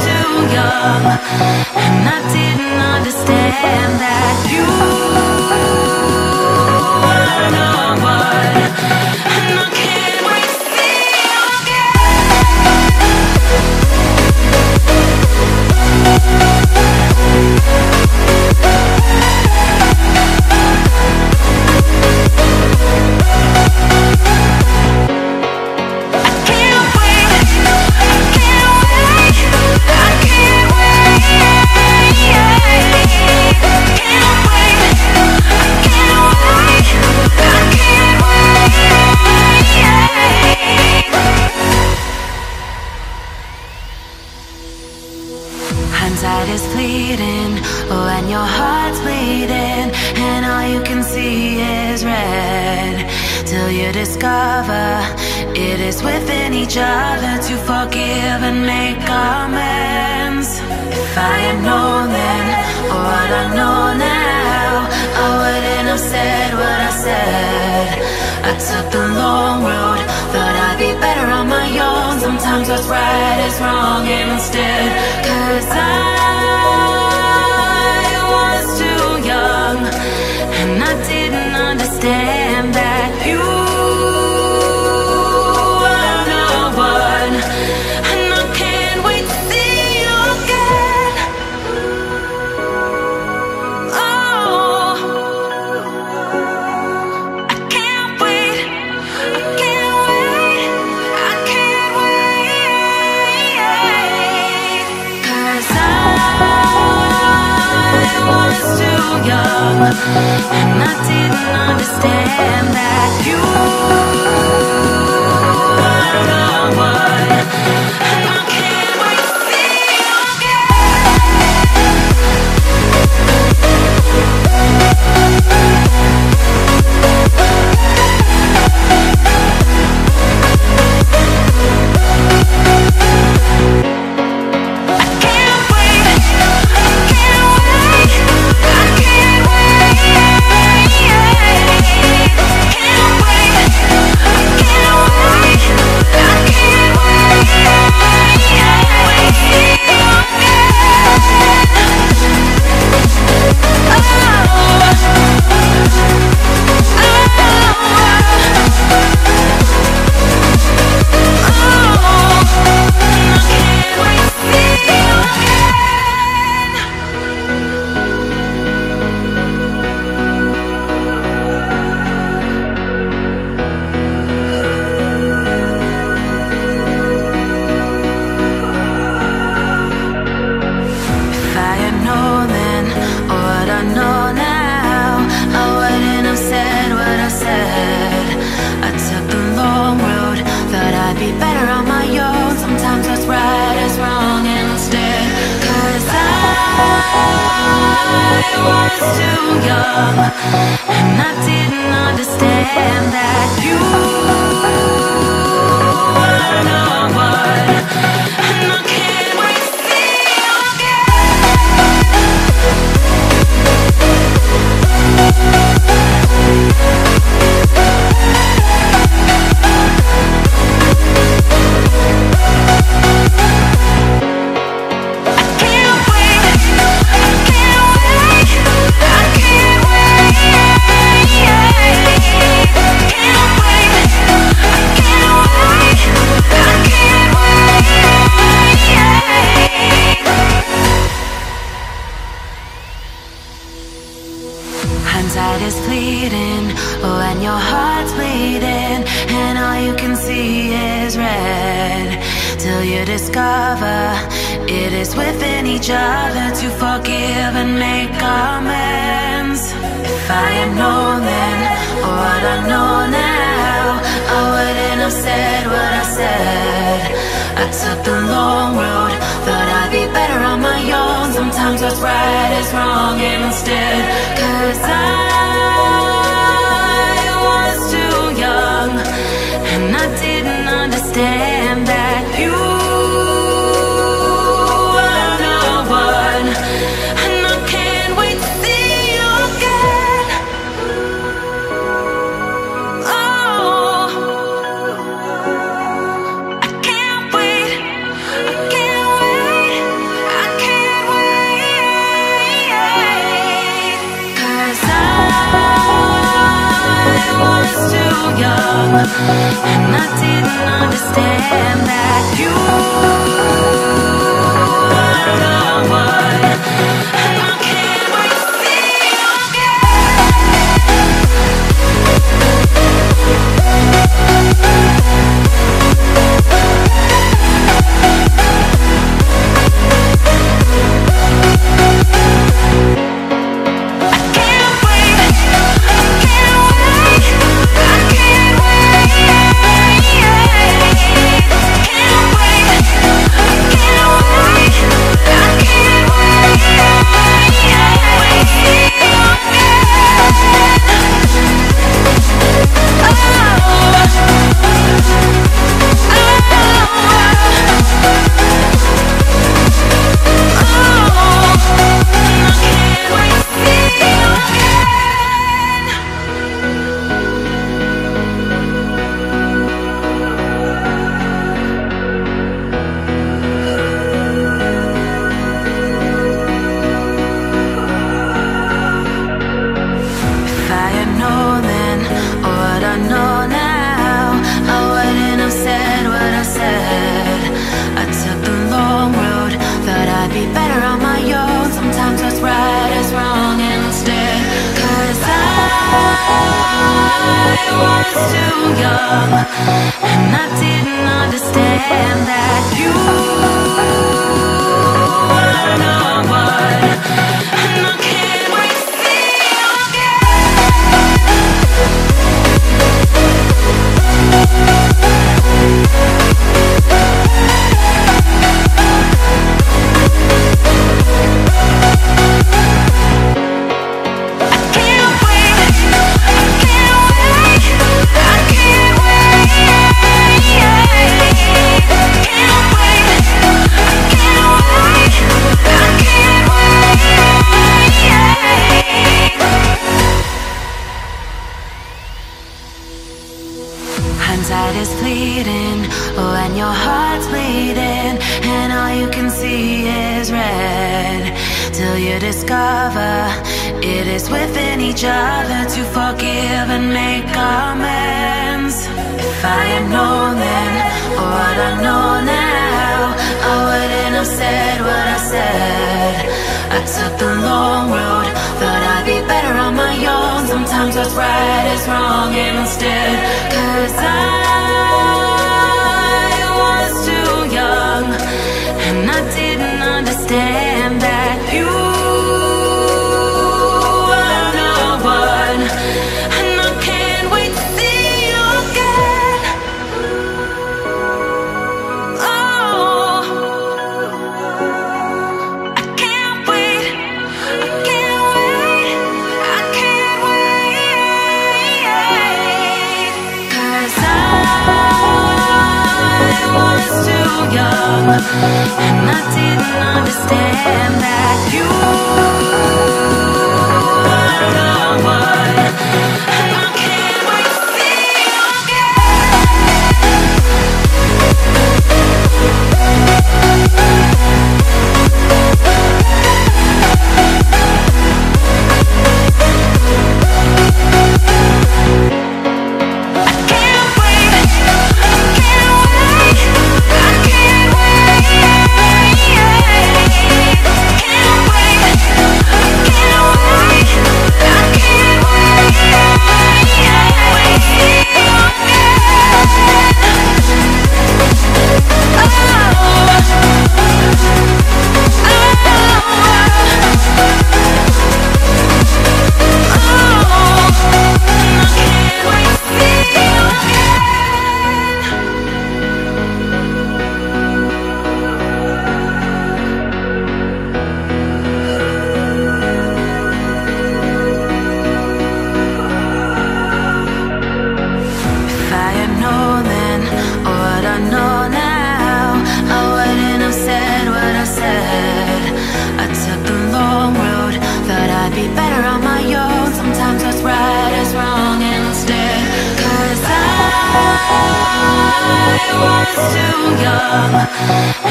too young, and I didn't understand that you were no one, and I can't wait to see you hindsight is fleeting, when your heart's bleeding, and all you can see is red, till you discover it is within each other to forgive and make amends. If I had known then what I know now, I wouldn't have said what I said. I took the long road, thought I'd be better on my own. Sometimes what's right is wrong instead, 'cause I was too young, and I didn't understand that you were no one, and I can't wait to see you again. Oh, I can't wait, I can't wait, I can't wait, 'cause I was too young, and I didn't understand that you were no one, and I can't wait to see you again. and I didn't understand that you were the one. And I can't wait to see you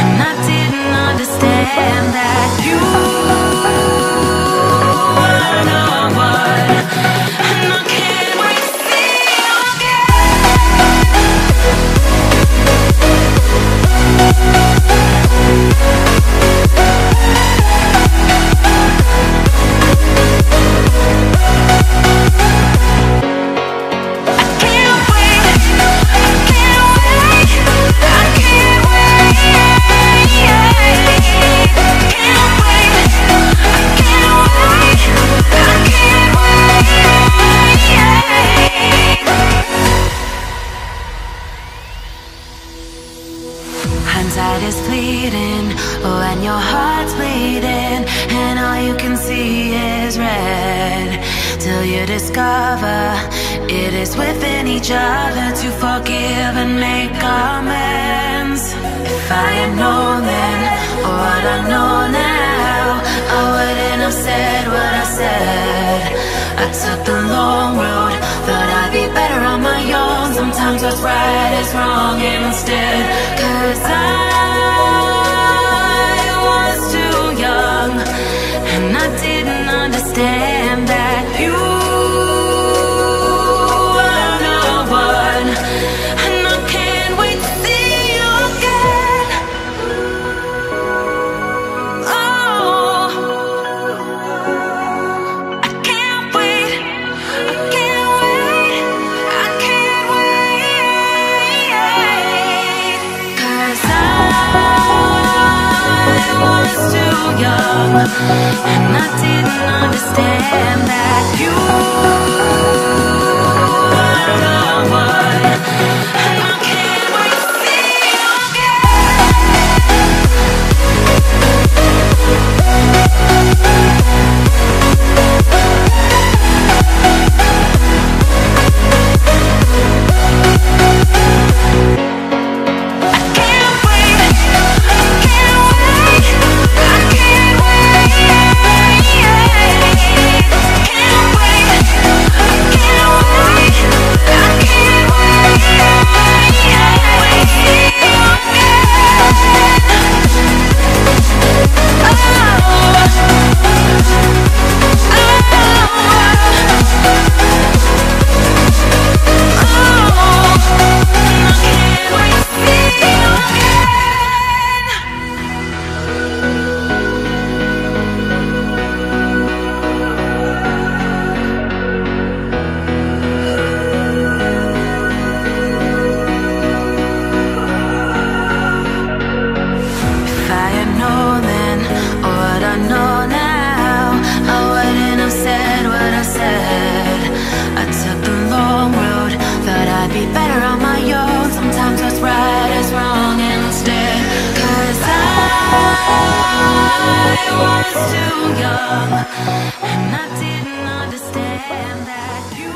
and I didn't understand that you were the one, and I can't wait to see you again. inside is bleeding, oh, and your heart's bleeding, and all you can see is red, till you discover it is within each other to forgive and make amends. If I had known then, or what I know now, I wouldn't have said what I said. I took the long road, thought I'd be better on my own. Sometimes what's right is wrong instead. 'Cause I was too young, and I didn't understand that you were the one. And I can't wait to see you again. Oh, I can't wait, I can't wait, I can't wait. 'Cause I was too young, and I didn't understand that you were the one. And I can't wait to see you I was too young, and I didn't understand that you